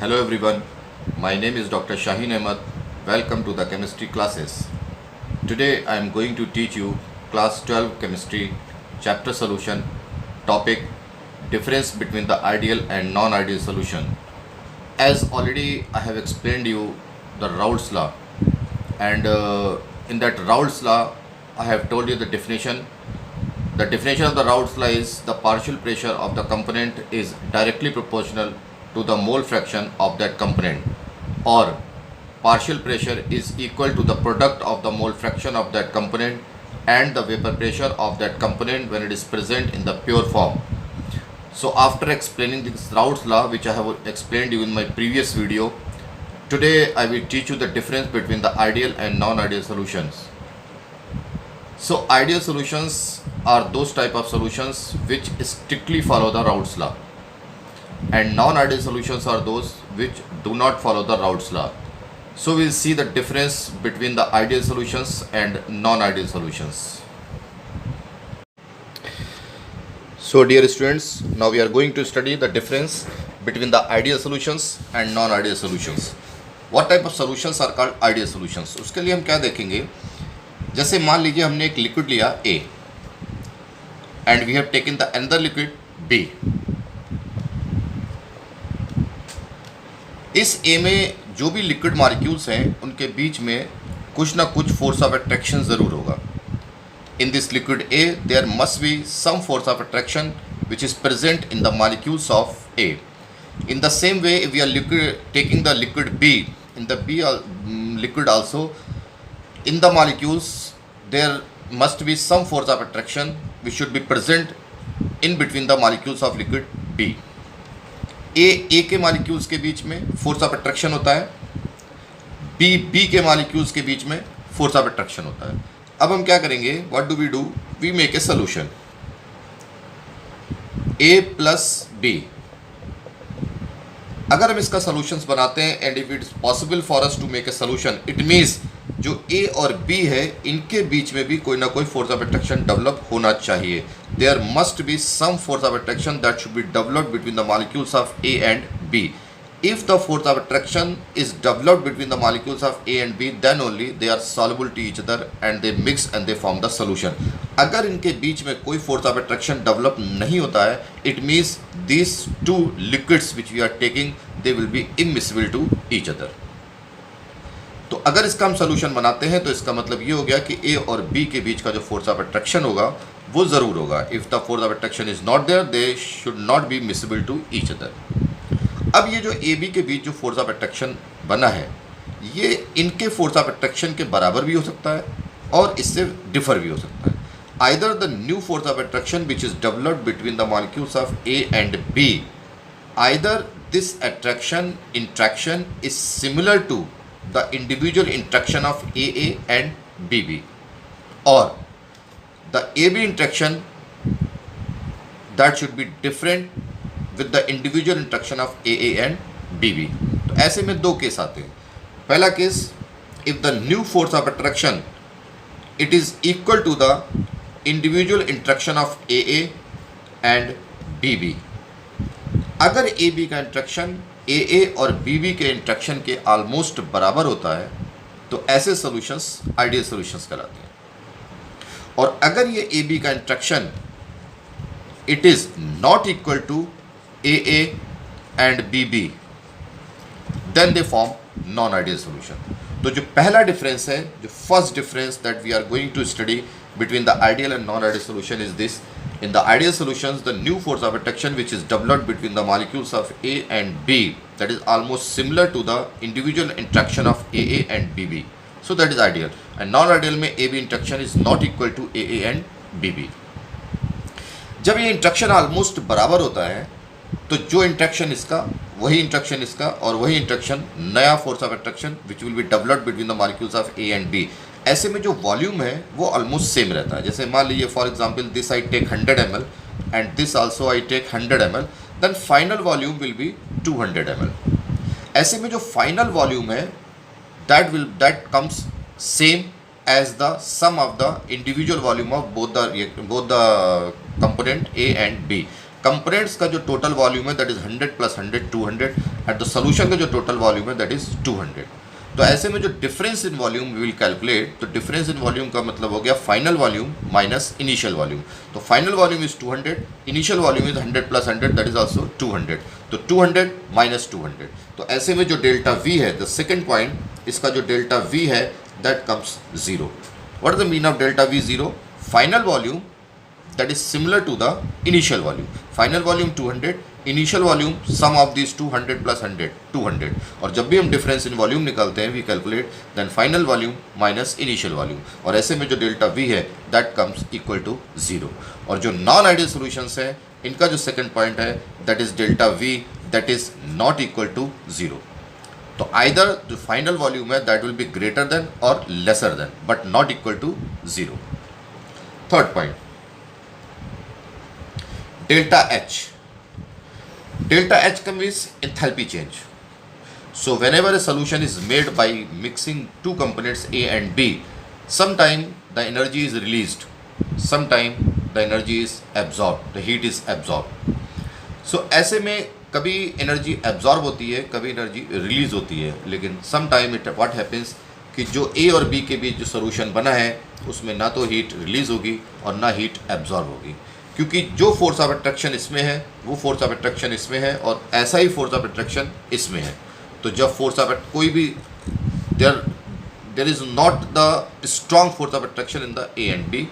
Hello everyone, my name is Dr. Shaheen Ahmed. Welcome to the chemistry classes. Today I am going to teach you class 12 chemistry chapter solution topic difference between the ideal and non-ideal solution. As already I have explained you the Raoult's law, and in that Raoult's law I have told you the definition. The definition of the Raoult's law is the partial pressure of the component is directly proportional to the mole fraction of that component, or partial pressure is equal to the product of the mole fraction of that component and the vapor pressure of that component when it is present in the pure form. So after explaining this Raoult's law, which I have explained you in my previous video, today I will teach you the difference between the ideal and non-ideal solutions. So ideal solutions are those type of solutions which strictly follow the Raoult's law, and non-ideal solutions are those which do not follow the Raoult's law. So we'll see the difference between the ideal solutions and non-ideal solutions. So dear students, now we are going to study the difference between the ideal solutions and non-ideal solutions. What type of solutions are called ideal solutions? उसके लिए हम क्या देखेंगे, जैसे मान लीजिए हमने एक लिक्विड लिया A and we have taken the another liquid B. इस A में जो भी लिक्विड मॉलिक्यूल्स हैं उनके बीच में कुछ ना कुछ फोर्स ऑफ अट्रैक्शन ज़रूर होगा. In this liquid A there must be some force of attraction which is present in the molecules of A. In the same way, if we are taking the liquid B, in the B liquid also, in the molecules there must be some force of attraction which should be present in between the molecules of liquid B. A के molecules के बीच में force of attraction होता है, B के molecules के बीच में force of attraction होता है. अब हम क्या करेंगे, what do, we make a solution A plus B. अगर हम इसका सोल्यूशंस बनाते हैं and if it is possible for us to make a solution, it means जो A और B है इनके बीच में भी कोई ना कोई फोर्स ऑफ अट्रैक्शन डेवलप होना चाहिए. There must be some force of attraction that should be developed between the molecules of A and B. If the force of attraction is developed between the molecules of A and B, then only they are soluble to each other and they mix and they form the solution. अगर इनके बीच में कोई force of attraction develop नहीं होता है, it means these two liquids which we are taking, they will be immiscible to each other. तो अगर इसका हम solution बनाते हैं तो इसका मतलब ये हो गया कि A और B के बीच का जो force of attraction होगा वो ज़रूर होगा. If the force of attraction is not there, they should not be miscible to each other. अब ये जो ए बी के बीच जो फोर्स ऑफ अट्रैक्शन बना है ये इनके फोर्स ऑफ अट्रैक्शन के बराबर भी हो सकता है और इससे डिफर भी हो सकता है. Either the new force of attraction which is developed between the molecules of A and B, either this attraction interaction is similar to the individual interaction of A and B, और the A B interaction that should be different with the individual interaction of AA and BB. तो ऐसे में दो case आते हैं. पहला case, if the new force of attraction it is equal to the individual interaction of AA and BB. अगर AB का interaction AA और BB के इंट्रैक्शन के ऑलमोस्ट बराबर होता है तो ऐसे सॉल्यूशंस आइडियल सॉल्यूशंस कहलाते हैं. और अगर ये AB का interaction it is not equal to AA and BB, then they form non-ideal solution. तो जो पहला डिफरेंस है, जो first difference that we are going to study between the ideal and non-ideal solution is this. In the ideal solutions, the new force of attraction which is developed between the molecules of A and B, that is almost similar to the individual interaction of AA and BB. So that is ideal. And non-ideal में AB interaction is not equal to AA and BB. जब ये interaction almost बराबर होता है तो जो interaction इसका वही इंट्रैक्शन इसका और वही इंट्रैक्शन नया force of attraction which will be developed between the molecules of A and B. ऐसे में जो वॉल्यूम है वो ऑलमोस्ट सेम रहता है. जैसे मान लीजिए for example this I take 100 ml and this also I take 100 ml, then final volume will be 200 ml. ऐसे में जो फाइनल वॉल्यूम है that comes same as the sum of the individual volume of both the component A and B. Components का जो total volume है that is 100 plus 100 200 and the solution का जो total volume है दैट इज 200। तो ऐसे में जो difference in volume we will calculate, तो डिफरेंस इन वॉल्यूम का मतलब हो गया final volume minus initial volume. तो final volume is 200, initial volume is 100 plus 100 that is also 200। तो 200 माइनस 200, तो ऐसे में जो डेल्टा वी है द सेकेंड पॉइंट, इसका जो डेल्टा वी है that comes zero. What is the mean of delta V zero? Final volume that is similar to the initial volume. Final volume 200, initial volume sum of these 200 plus 100 200, और जब भी हम difference in volume निकालते हैं we calculate then final volume minus initial volume, और ऐसे में जो डेल्टा वी है that comes equal to zero. और जो नॉन आइडियल सॉल्यूशंस है इनका जो सेकंड पॉइंट है that is delta V that is not equal to zero. तो आइदर जो फाइनल वॉल्यूम है that will be greater than और lesser than but not equal to zero. Third point, delta H. Delta H means enthalpy change. So whenever a solution is made by mixing two components A and B, sometime the energy is released, sometime the energy is absorbed, the heat is absorbed. So ऐसे में कभी energy absorb होती है, कभी energy release होती है, लेकिन sometime it what happens कि जो A और B के बीच जो सोल्यूशन बना है उसमें ना तो हीट रिलीज होगी और ना हीट एब्जॉर्ब होगी, क्योंकि जो फोर्स ऑफ अट्रैक्शन इसमें है वो फोर्स ऑफ अट्रैक्शन इसमें है और ऐसा ही फोर्स ऑफ अट्रैक्शन इसमें है। तो जब फोर्स ऑफ कोई भी there is not the strong force of attraction in the A and B,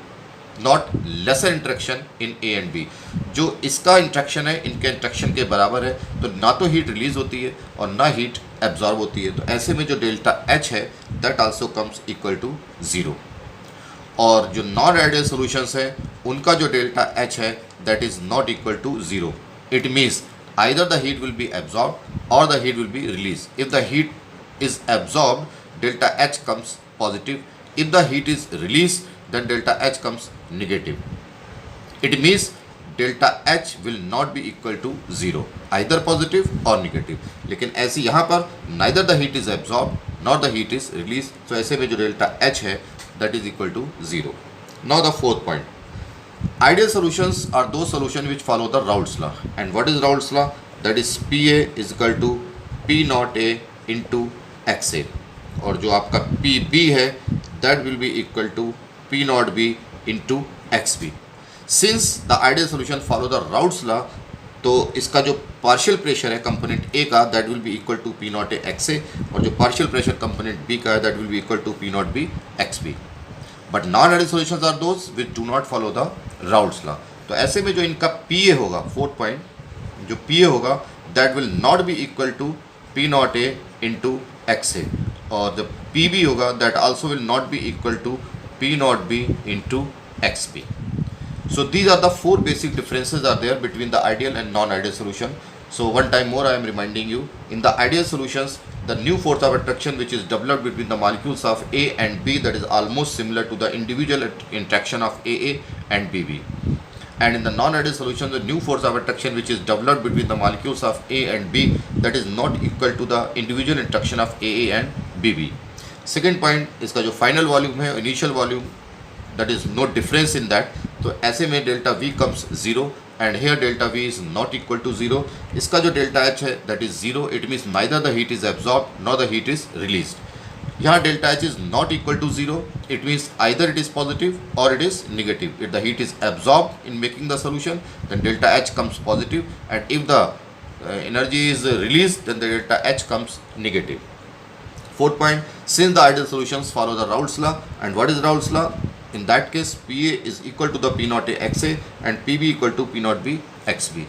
not lesser interaction in A and B, जो इसका इंट्रैक्शन है इनके इंट्रैक्शन के बराबर है, तो ना तो हीट रिलीज होती है और ना हीट एब्जॉर्ब होती है। तो ऐसे में जो डेल्टा एच है that also comes equal to zero. और जो नॉन आइडियल सॉल्यूशंस है उनका जो डेल्टा एच है that is not equal to zero. It means either the heat will be absorb और the heat will be release. If the heat is absorb delta H comes positive, if the heat is release then delta H comes negative. It means delta H will not be equal to zero, either positive और negative. लेकिन ऐसे यहाँ पर neither the heat is absorb not the heat is release, तो ऐसे में जो delta H है that is equal to 0. Now the fourth point, ideal solutions are those solutions which follow the Raoult's law. And what is Raoult's law? That is PA is equal to P naught A into XA, और जो आपका PB है that will be equal to P naught B into XB. Since the ideal solution follow the Raoult's law, तो इसका जो partial pressure है component A का that will be equal to P nought A X A, और जो partial pressure component B का है that will be equal to P nought B X B. But non ideal solutions are those which do not follow the Raoult's law. तो ऐसे में जो इनका P A होगा, फोर्थ पॉइंट, जो P A होगा that will not be equal to P nought A into X A, और जब पी बी होगा that also will not be equal to P nought B into X B. So these are the four basic differences are there between the ideal and non-ideal solution. So one time more I am reminding you, in the ideal solutions the new force of attraction which is developed between the molecules of A and B that is almost similar to the individual interaction of AA and BB. And in the non-ideal solution the new force of attraction which is developed between the molecules of A and B that is not equal to the individual interaction of AA and BB. Second point, इसका जो final volume है initial volume that is no difference in that, तो ऐसे में delta V comes zero and here delta V is not equal to zero. इसका जो delta H है that is zero, it means neither the heat is absorb nor the heat is released. यहाँ delta H is not equal to zero, it means either it is positive और it is negative. If the heat is absorb in making the solution then delta H comes positive, and if the energy is released then the delta H comes negative. Fourth point, since the ideal solutions follow the Raoult's law, and what is Raoult's law? In that case, PA is equal to the P naught A XA and PB equal to P naught B XB.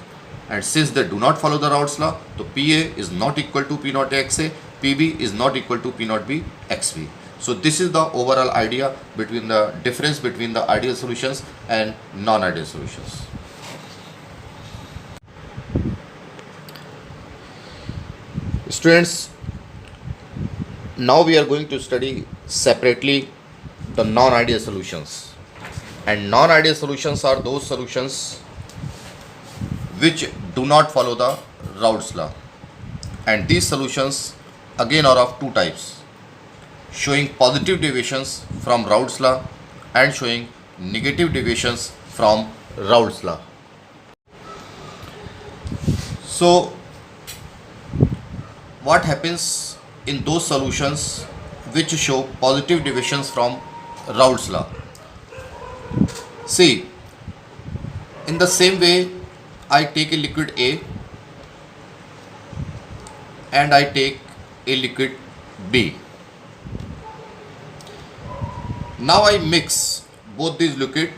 And since they do not follow the Raoult's law, so PA is not equal to P naught A XA, PB is not equal to P naught B XB. So this is the overall idea between the difference between the ideal solutions and non-ideal solutions. Students, now we are going to study separately the non-ideal solutions, and non-ideal solutions are those solutions which do not follow the Raoult's law, and these solutions again are of two types, showing positive deviations from Raoult's law and showing negative deviations from Raoult's law. So what happens in those solutions which show positive deviations from Raoult's law? See, in the same way, I take a liquid A and I take a liquid B. Now I mix both these liquid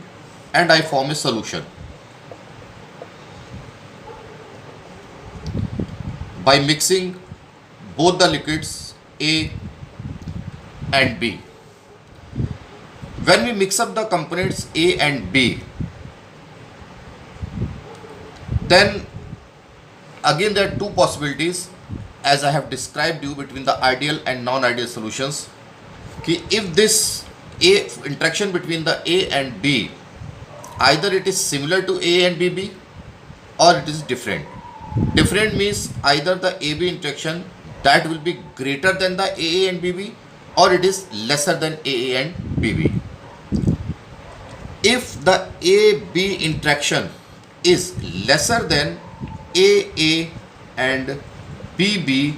and I form a solution. By mixing both the liquids A and B. When we mix up the components A and B, then again there are two possibilities as I have described you between the ideal and non-ideal solutions. कि if this A interaction between the A and B, either it is similar to A and BB or it is different. Different means either the AB interaction that will be greater than the AA and BB or it is lesser than AA and BB. If the AB interaction is lesser than AA and BB,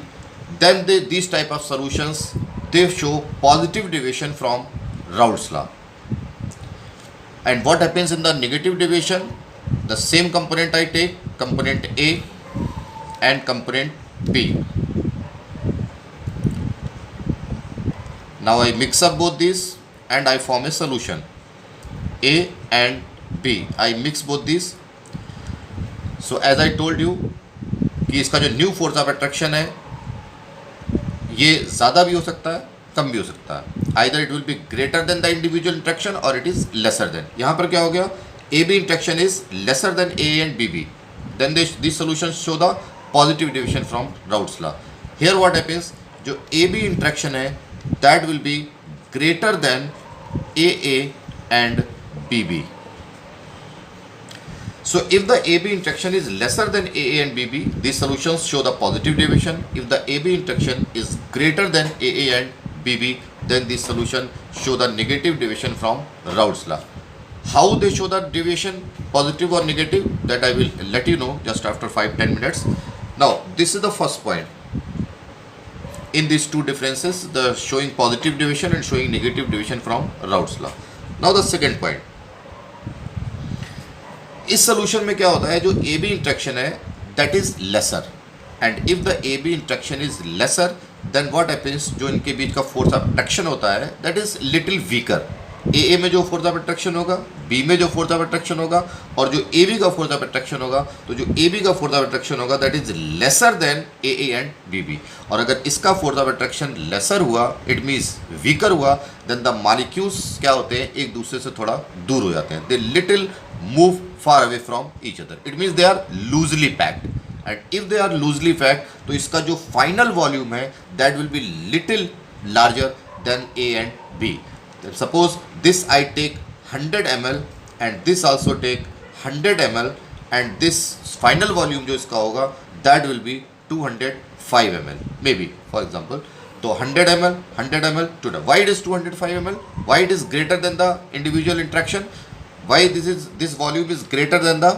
then these type of solutions, they show positive deviation from Raoult's law. And what happens in the negative deviation? The same component I take, component A and component B. Now I mix up both these and I form a solution. A and B. I mix both these. So as I told you कि इसका जो new force of attraction है ये ज़्यादा भी हो सकता है, कम भी हो सकता है. Either it will be greater than the individual interaction और इट इज़ लेसर देन. यहाँ पर क्या हो गया? A B interaction is lesser than A and B B. Then this solution show the positive division from Raoult's law. Here what happens, जो A B interaction है that will be greater than A and B B. So if the AB interaction is lesser than AA and BB, these solutions show the positive deviation. If the AB interaction is greater than AA and BB, then this solution show the negative deviation from Raoult's law. How they show the deviation, positive or negative, that I will let you know just after 5-10 minutes. Now this is the first point. In these two differences, the showing positive deviation and showing negative deviation from Raoult's law. Now the second point. इस solution में क्या होता है, जो A B interaction है that is lesser, and if the A B interaction is lesser then what happens, जो इनके बीच का फोर्स ऑफ अट्रैक्शन होता है that is little weaker. A में जो फोर्स ऑफ अट्रैक्शन होगा, बी में जो फोर्स ऑफ अट्रैक्शन होगा, और जो ए बी का फोर्स ऑफ अट्रैक्शन होगा, तो जो ए बी का फोर्स ऑफ अट्रैक्शन होगा that is lesser than A and B B. और अगर इसका फोर्स ऑफ अट्रैक्शन लेसर हुआ, इट मीन्स वीकर हुआ, देन द मॉलिक्यूल्स क्या होते हैं, एक दूसरे से थोड़ा दूर हो जाते हैं. They little move far away from each other. It means they are loosely packed, and if they are loosely packed, तो इसका जो final volume है that will be little larger than A and B. Then suppose this I take 100 ml and this also take 100 ml, and this final volume जो इसका होगा that will be 205 ml maybe, for example. तो 100 ml to the, why it is 205 ml, why it is greater than the individual interaction, why this volume is greater than the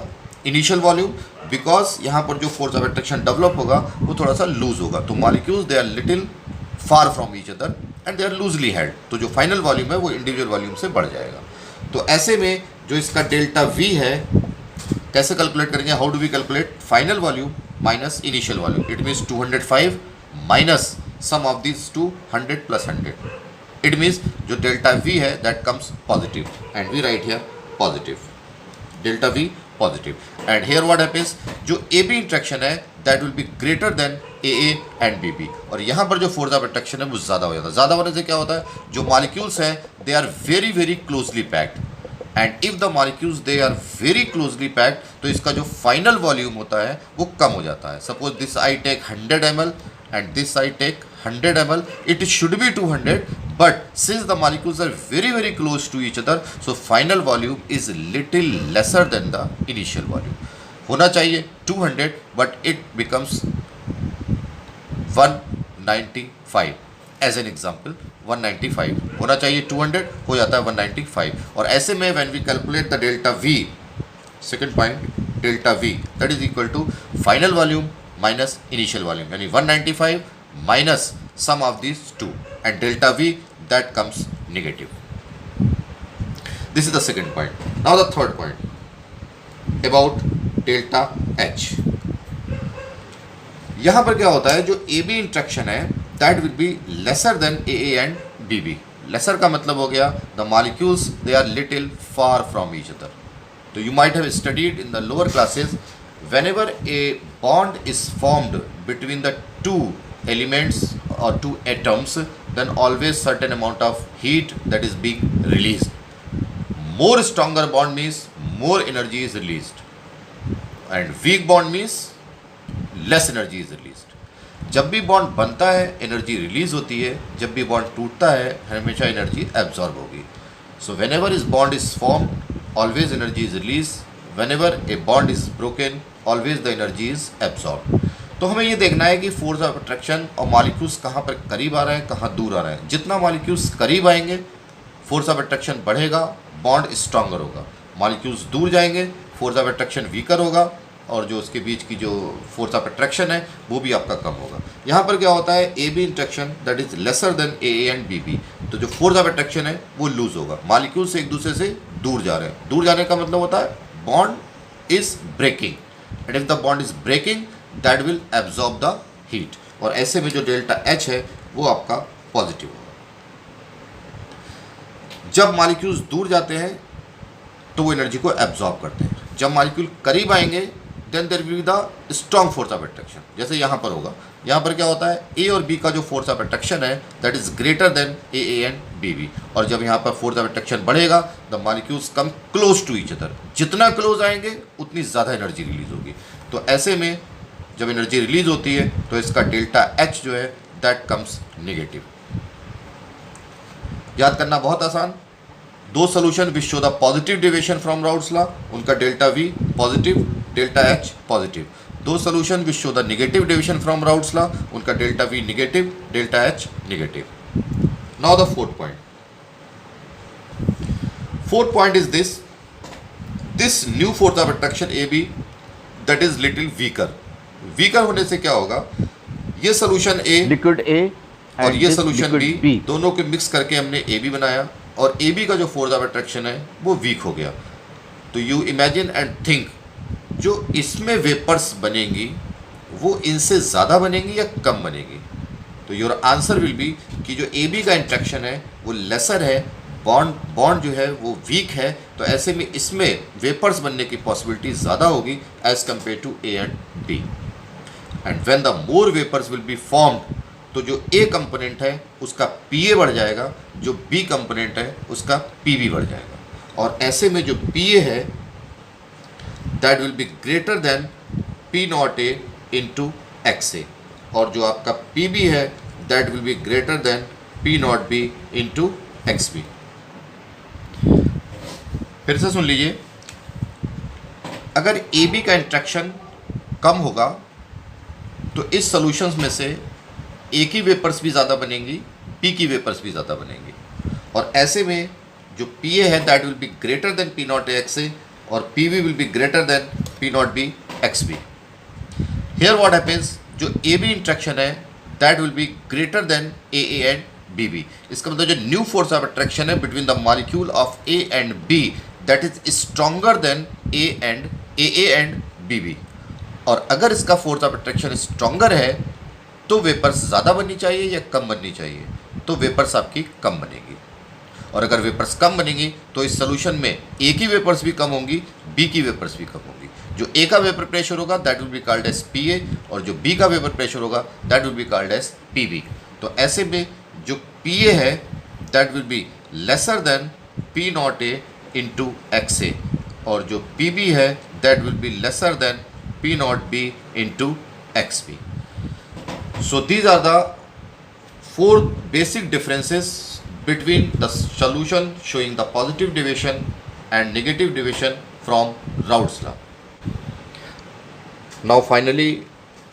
initial volume, because यहाँ पर जो force of attraction develop होगा वो थोड़ा सा loose होगा. तो molecules they are little far from each other and they are loosely held. तो जो final volume है वो individual volume से बढ़ जाएगा. तो ऐसे में जो इसका डेल्टा V है कैसे कैलकुलेट करेंगे, how do we calculate final volume minus initial volume. It means 205 minus sum of this 200 plus 100. It means जो डेल्टा V है that comes positive, and we write here positive, delta V positive. And here what happens, जो AB interaction है that will be greater than AA and BB. और यहाँ पर जो force of attraction है वो ज़्यादा हो जाता है. ज़्यादा होने से क्या होता है, जो मॉलिक्यूल्स हैं they are very very closely packed, and if the molecules they are very closely packed, तो इसका जो फाइनल वॉल्यूम होता है वो कम हो जाता है. Suppose this I take 100 ml and this I take 100 ml, it should be 200, but since the molecules are very very close to each other, so final volume is little lesser than the initial volume. होना चाहिए 200 but it becomes 195 as an example. 195 होना चाहिए, 200 हो जाता है 195. और ऐसे में when we calculate the delta V, second point, delta V that is equal to final volume minus initial volume, यानी 195 minus sum of this two, and delta V that comes negative. This is the second point. Now the third point about delta H. यहां पर क्या होता है, जो A B interaction है that will be lesser than A and B B. Lesser का मतलब हो गया the molecules they are little far from each other. तो you might have studied in the lower classes, whenever a bond is formed between the two elements or two atoms, then always certain amount of heat that is being released. More stronger bond means more energy is released, and weak bond means less energy is released. जब भी bond बनता है energy release होती है, जब भी bond टूटता है हमेशा एनर्जी एब्जॉर्ब होगी. So whenever is bond is formed always energy is release, whenever a bond is broken always the energy is absorb. तो हमें ये देखना है कि फोर्स ऑफ अट्रैक्शन और मॉलिक्यूल्स कहाँ पर करीब आ रहे हैं, कहाँ दूर आ रहे हैं. जितना मॉलिक्यूल्स करीब आएंगे फोर्स ऑफ अट्रैक्शन बढ़ेगा, बॉन्ड स्ट्रांगर होगा. मॉलिक्यूल्स दूर जाएंगे फोर्स ऑफ अट्रैक्शन वीकर होगा, और जो उसके बीच की जो फोर्स ऑफ अट्रैक्शन है वो भी आपका कम होगा. यहाँ पर क्या होता है, A B interaction that is lesser than A and B B. तो जो फोर्स ऑफ अट्रैक्शन है वो लूज होगा, मॉलिक्यूल से एक दूसरे से दूर जा रहे हैं. दूर जाने का मतलब होता है bond is breaking, and if the bond is breaking that will absorb the heat. और ऐसे में जो डेल्टा एच है वो आपका पॉजिटिव होगा. जब मॉलिक्यूल्स दूर जाते हैं तो वो एनर्जी को एब्जॉर्ब करते हैं. जब मॉलिक्यूल करीब आएंगे then there will be the strong force of attraction. जैसे यहाँ पर होगा, यहाँ पर क्या होता है, ए और बी का जो फोर्स ऑफ अट्रैक्शन है that is greater than A and B B. और जब यहाँ पर फोर्स ऑफ अट्रैक्शन बढ़ेगा the molecules come close to each other. जितना क्लोज आएंगे उतनी ज़्यादा एनर्जी रिलीज होगी. तो ऐसे में जब एनर्जी रिलीज होती है तो इसका डेल्टा एच जो है दैट कम्स नेगेटिव. याद करना बहुत आसान. दो solution which show the positive deviation from Raoult's law, उनका delta V positive, delta H positive. दो solution which show the negative deviation from Raoult's law, उनका delta V negative, delta H negative. Now the fourth point. Fourth point is this new force of attraction A B that is little weaker. Weaker होने से क्या होगा, ये solution a liquid A और ये solution B दोनों को mix करके हमने ए बी बनाया, और ए बी का जो फोर्स ऑफ अट्रैक्शन है वो वीक हो गया. तो यू इमेजिन एंड थिंक, जो इसमें वेपर्स बनेंगी वो इनसे ज़्यादा बनेंगी या कम बनेगी. तो योर आंसर विल बी कि जो ए बी का इंट्रैक्शन है वो लेसर है, बॉन्ड जो है वो वीक है. तो ऐसे में इसमें वेपर्स बनने की पॉसिबिलिटी ज़्यादा होगी as compare to A and B. And when the more vapours will be formed, तो जो ए कंपोनेंट है उसका पी ए बढ़ जाएगा, जो बी कंपोनेंट है उसका पी बी बढ़ जाएगा. और ऐसे में जो पी ए है that will be greater than P nought A into X A, और जो आपका पी बी है that will be greater than P nought B into X B. फिर से सुन लीजिए, अगर ए बी का इंट्रैक्शन कम होगा तो इस सॉल्यूशंस में से ए की वेपर्स भी ज़्यादा बनेंगी, पी की वेपर्स भी ज़्यादा बनेंगी. और ऐसे में जो पी ए है that will be greater than P nought A X A, और P B will be greater than P nought B X B. Here what happens, जो ए बी इंट्रैक्शन है that will be greater than A and B B. इसका मतलब जो new force of attraction है between the molecule of A and B that is stronger than A and B B. और अगर इसका force of attraction stronger है तो vapours ज़्यादा बननी चाहिए या कम बननी चाहिए, तो वेपर्स आपकी कम बनेगी. और अगर वेपर्स कम बनेंगी तो इस सोल्यूशन में ए की वेपर्स भी कम होंगी, बी की वेपर्स भी कम होंगी. जो ए का वेपर प्रेशर होगा that will be called as P A, और जो बी का वेपर प्रेशर होगा that will be called as P B. तो ऐसे में जो पी ए है that will be lesser than P nought A into X A, और जो पी बी है that will be lesser than P nought B into X B. So these are the four basic differences between the solution showing the positive deviation and negative deviation from Raoult's law. Now finally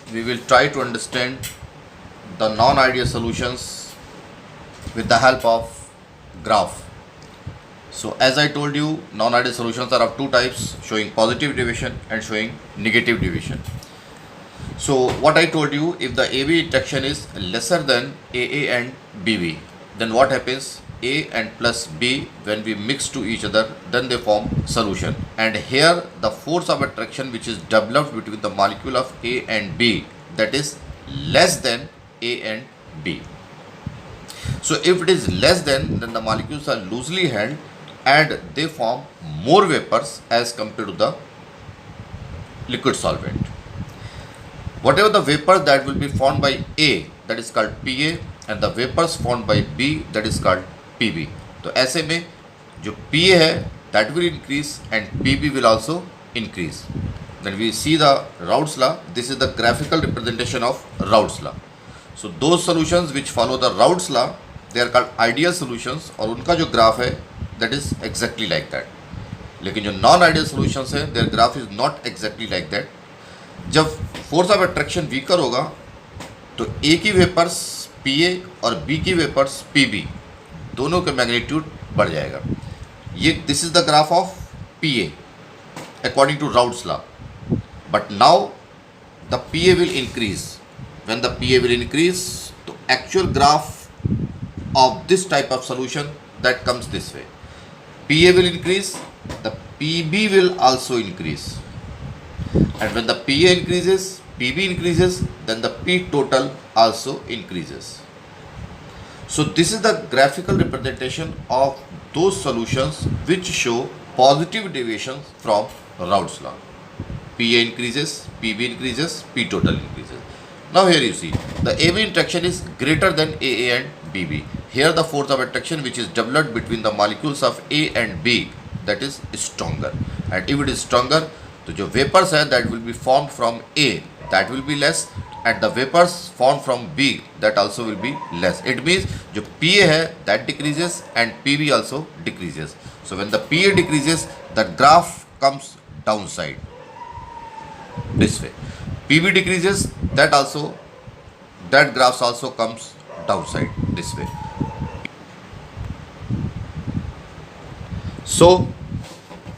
we will try to understand the non-ideal solutions with the help of graph. So as I told you, non-ideal solutions are of two types, showing positive deviation and showing negative deviation. So what I told you, if the AB interaction is lesser than AA and BB, then what happens? A and plus B, when we mix to each other, then they form solution. And here the force of attraction which is developed between the molecule of A and B, that is less than A and B. So if it is less than, then the molecules are loosely held and they form more vapors as compared to the liquid solvent. Whatever the vapor that will be formed by A, that is called PA, and the vapors formed by B, that is called PB. तो ऐसे में जो PA है that will increase and PB will also increase. Then we see the Raoult's law. This is the graphical representation of Raoult's law. So those solutions which follow the Raoult's law, they are called ideal solutions, और उनका जो graph है that is exactly like that. लेकिन जो non ideal solutions है, their graph is not exactly like that. जब force of attraction weaker होगा तो ए की वेपर्स पीए और बी की वेपर्स पीबी, दोनों का मैग्नीट्यूड बढ़ जाएगा. ये this is the graph of PA according to Raoult's law. But now the PA will increase. When the PA will increase, तो actual graph of this type of solution that comes this way. PA will increase, the PB will also increase, and when the PA increases, PB increases, then the P total also increases. So this is the graphical representation of those solutions which show positive deviations from Raoult's law. PA increases, PB increases, P total increases. Now here you see the AB interaction is greater than AA and BB. Here the force of attraction which is developed between the molecules of A and B, that is stronger. And if it is stronger, तो जो vapors है that will be formed from A, that will be less, and the vapors formed from B, that also will be less. It means जो PA है that decreases and PB also decreases. So when the PA decreases, the graph comes downside this way. PB decreases, that graphs also comes downside this way. So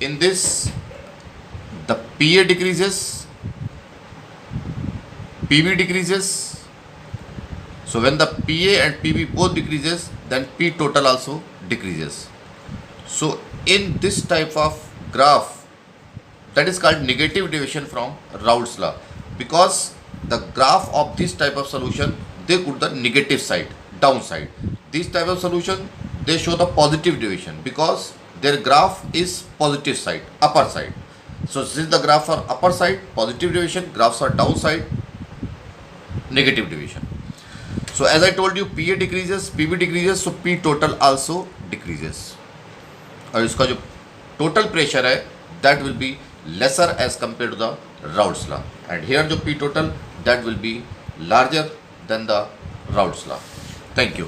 in this, the PA decreases, PB decreases. So when the PA and PB both decreases, then P total also decreases. So in this type of graph, that is called negative deviation from Raoult's law, because the graph of this type of solution, they put the negative side, downside. This type of solution, they show the positive deviation because their graph is positive side, upper side. So this is the graph for upper side, positive deviation, graphs for downside, negative deviation. So as I told you, PA decreases, PB decreases, so P total also decreases. और इसका जो total pressure है, that will be lesser as compared to the Raoult's law. And here जो P total, that will be larger than the Raoult's law. Thank you.